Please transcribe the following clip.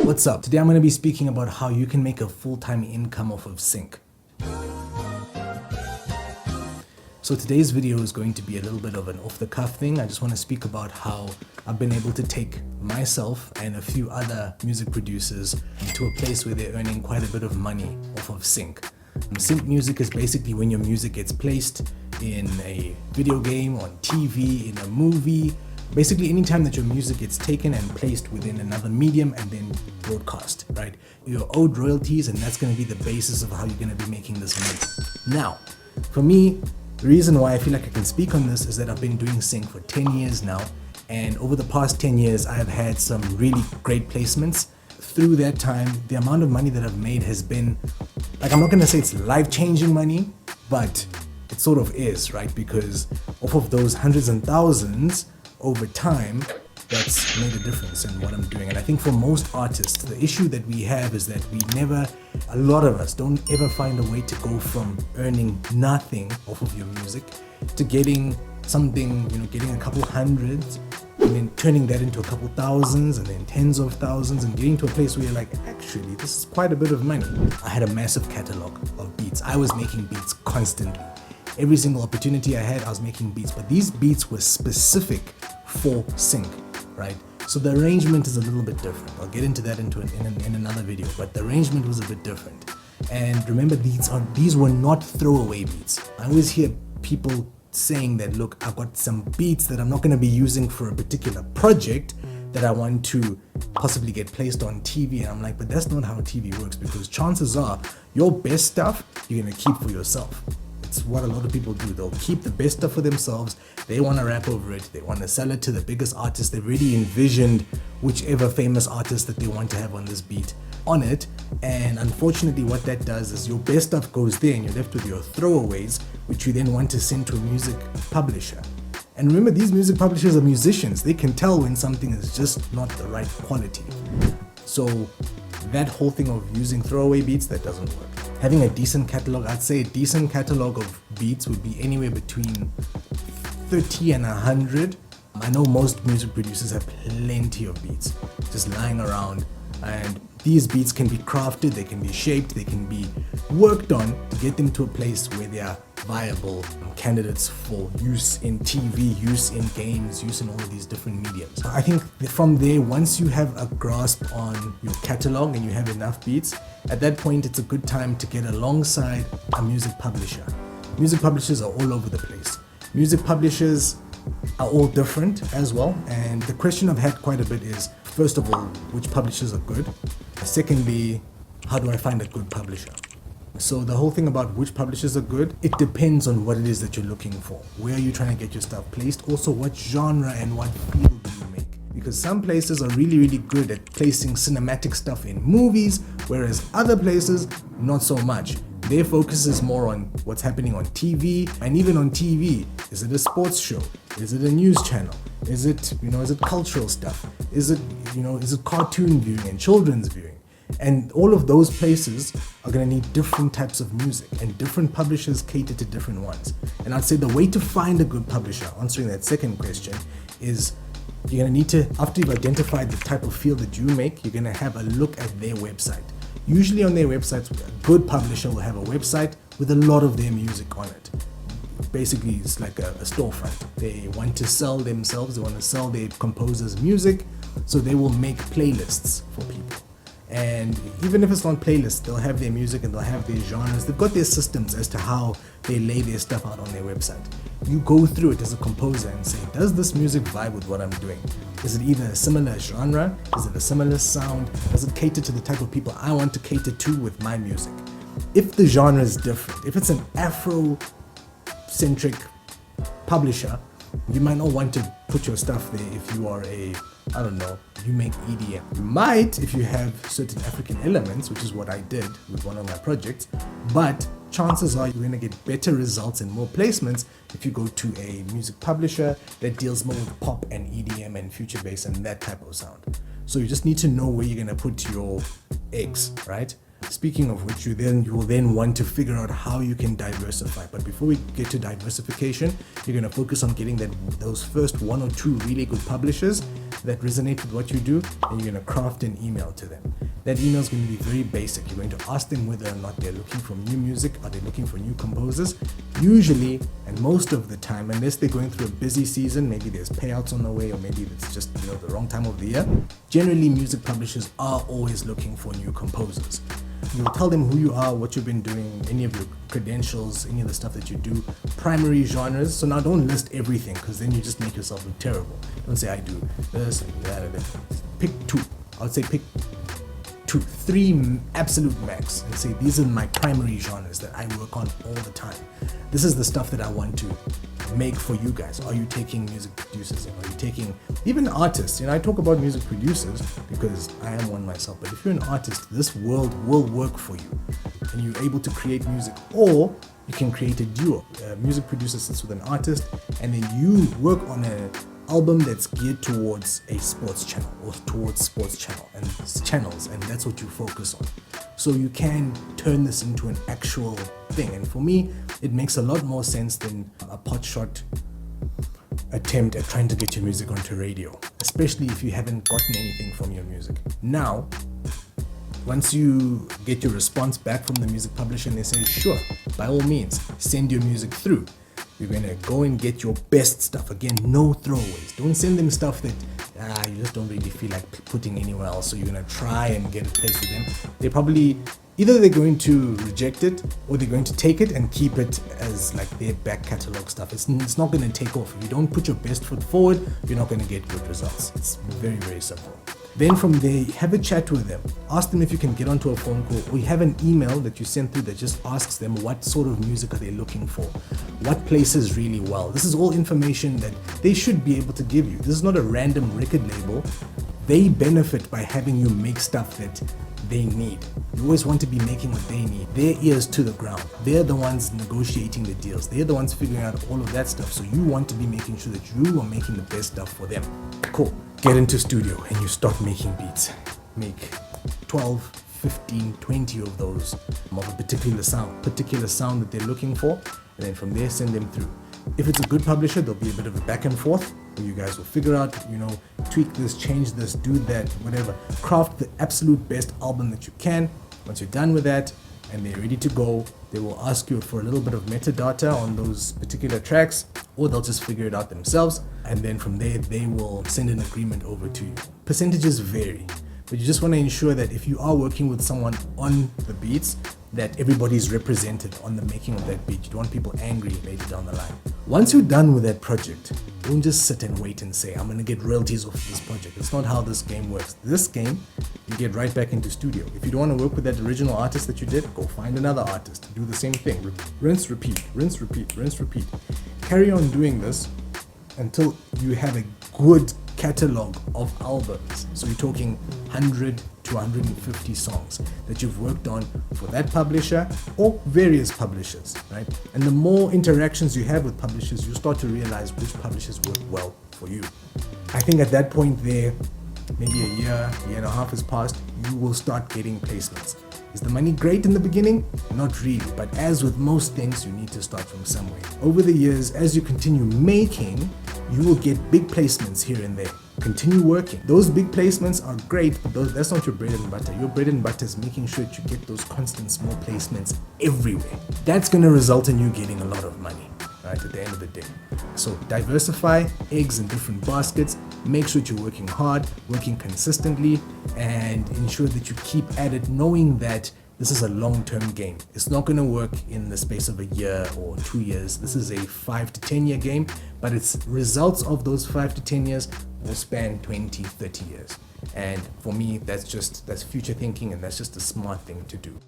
What's up? Today I'm going to be speaking about how you can make a full-time income off of sync. So today's video is going to be a little bit of an off-the-cuff thing. I just want to speak about how I've been able to take myself and a few other music producers to a place where they're earning quite a bit of money off of sync. Sync music is basically when your music gets placed in a video game, on TV, in a movie. Basically, anytime that your music gets taken and placed within another medium and then broadcast, right? You're owed royalties, and that's going to be the basis of how you're going to be making this money. Now, for me, the reason why I feel like I can speak on this is that I've been doing sync for 10 years now, and over the past 10 years, I have had some really great placements. Through that time, the amount of money that I've made has been, like, I'm not going to say it's life-changing money, but it sort of is, right? Because off of those hundreds and thousands, over time, that's made a difference in what I'm doing. And I think for most artists, the issue that we have is that a lot of us don't ever find a way to go from earning nothing off of your music to getting something, getting a couple hundreds, and then turning that into a couple thousands, and then tens of thousands, and getting to a place where you're like, actually, this is quite a bit of money. I had a massive catalog of beats. I was making beats constantly. Every single opportunity I had, I was making beats, but these beats were specific for sync, right? So the arrangement is a little bit different. I'll get into that in another video, but the arrangement was a bit different. And remember, these were not throwaway beats. I always hear people saying that, look, I've got some beats that I'm not going to be using for a particular project that I want to possibly get placed on TV. And I'm like, but that's not how TV works, because chances are your best stuff you're going to keep for yourself. It's what a lot of people do. They'll keep the best stuff for themselves. They want to rap over it. They want to sell it to the biggest artist. They've already envisioned whichever famous artist that they want to have on this beat on it. And unfortunately, what that does is your best stuff goes there and you're left with your throwaways, which you then want to send to a music publisher. And remember, these music publishers are musicians. They can tell when something is just not the right quality. So that whole thing of using throwaway beats, that doesn't work. Having a decent catalog, I'd say a decent catalog of beats would be anywhere between 30 and 100. I know most music producers have plenty of beats just lying around, and these beats can be crafted, they can be shaped, they can be worked on to get them to a place where they are viable candidates for use in TV, use in games, use in all of these different mediums. So I think from there, once you have a grasp on your catalog and you have enough beats, at that point it's a good time to get alongside a music publisher. Music publishers are all over the place. Music publishers are all different as well, and the question I've had quite a bit is, first of all, which publishers are good? Secondly, how do I find a good publisher? So the whole thing about which publishers are good, it depends on what it is that you're looking for. Where are you trying to get your stuff placed? Also, what genre and what field do you make? Because some places are really, really good at placing cinematic stuff in movies, whereas other places, not so much. Their focus is more on what's happening on TV, and even on TV, is it a sports show? Is it a news channel? Is it cultural stuff? Is it cartoon viewing and children's viewing? And all of those places are going to need different types of music, and different publishers cater to different ones. And I'd say the way to find a good publisher, answering that second question, is you're going to need to, after you've identified the type of field that you make, you're going to have a look at their website. Usually on their websites, a good publisher will have a website with a lot of their music on it. Basically, it's like a storefront. They want to sell themselves, they want to sell their composers' music, so they will make playlists for people. And even if it's not playlists, they'll have their music and they'll have their genres. They've got their systems as to how they lay their stuff out on their website. You go through it as a composer and say, does this music vibe with what I'm doing? Is it either a similar genre? Is it a similar sound? Does it cater to the type of people I want to cater to with my music? If the genre is different, if it's an Afro-centric publisher, you might not want to put your stuff there if you are you make EDM. You might if you have certain African elements, which is what I did with one of my projects, but chances are you're going to get better results and more placements if you go to a music publisher that deals more with pop and EDM and future bass and that type of sound. So you just need to know where you're going to put your eggs, right? Speaking of which, you will then want to figure out how you can diversify. But before we get to diversification, you're going to focus on getting those first 1 or 2 really good publishers that resonate with what you do, and you're going to craft an email to them. That email is going to be very basic. You're going to ask them whether or not they're looking for new music, are they looking for new composers. Usually, and most of the time, unless they're going through a busy season, maybe there's payouts on the way, or maybe it's just the wrong time of the year, generally music publishers are always looking for new composers. You'll tell them who you are, what you've been doing, any of your credentials, any of the stuff that you do, primary genres. So now don't list everything, because then you just make yourself look terrible. Don't say I do this and that and that. Pick 2. I would say pick 2, 3 absolute max, and say these are my primary genres that I work on all the time. This is the stuff that I want to make for you guys. Are you taking music producers in? Are you taking even artists? I talk about music producers because I am one myself, but if you're an artist, this world will work for you and you're able to create music. Or you can create a duo. A music producer sits with an artist, and then you work on an album that's geared towards a sports channel or towards sports channels, and that's what you focus on. So you can turn this into an actual thing. And for me, it makes a lot more sense than a potshot attempt at trying to get your music onto radio, especially if you haven't gotten anything from your music. Now, once you get your response back from the music publisher and they say, sure, by all means, send your music through, you're going to go and get your best stuff. Again, no throwaways. Don't send them stuff that you just don't really feel like putting anywhere else. So you're going to try and get a place with them. Either they're going to reject it, or they're going to take it and keep it as like their back catalog stuff. It's not going to take off. If you don't put your best foot forward, you're not going to get good results. It's very, very simple. Then from there, have a chat with them. Ask them if you can get onto a phone call, or you have an email that you send through that just asks them what sort of music are they looking for, what places really well. This is all information that they should be able to give you. This is not a random record label. They benefit by having you make stuff that they need. You always want to be making what they need. Their ears to the ground. They're the ones negotiating the deals. They're the ones figuring out all of that stuff. So you want to be making sure that you are making the best stuff for them. Cool. Get into studio and you start making beats. Make 12, 15, 20 of those of a particular sound that they're looking for, and then from there send them through. If it's a good publisher, there'll be a bit of a back and forth where you guys will figure out, tweak this, change this, do that, whatever. Craft the absolute best album that you can. Once you're done with that and they're ready to go, they will ask you for a little bit of metadata on those particular tracks, or they'll just figure it out themselves. And then from there, they will send an agreement over to you. Percentages vary, but you just want to ensure that if you are working with someone on the beats, that everybody's represented on the making of that beat. You don't want people angry later down the line. Once you're done with that project, don't just sit and wait and say, I'm going to get royalties off this project. It's not how this game works. This game, you get right back into studio. If you don't want to work with that original artist that you did, go find another artist. Do the same thing. Rinse, repeat, rinse, repeat, rinse, repeat. Carry on doing this until you have a good catalog of albums. So you're talking 100 to 150 songs that you've worked on for that publisher or various publishers, right? And the more interactions you have with publishers, you start to realize which publishers work well for you. I think at that point there, maybe a year and a half has passed, you will start getting placements. Is the money great in the beginning? Not really, but as with most things, you need to start from somewhere. Over the years, as you continue making, you will get big placements here and there. Continue working. Those big placements are great, but that's not your bread and butter. Your bread and butter is making sure that you get those constant small placements everywhere. That's going to result in you getting a lot of money, right, at the end of the day. So diversify, eggs in different baskets, make sure that you're working hard, working consistently, and ensure that you keep at it, knowing that this is a long-term game. It's not going to work in the space of a year or 2 years. This is a 5 to 10 year game, but its results of those 5 to 10 years will span 20, 30 years. And for me, that's future thinking, and that's just a smart thing to do.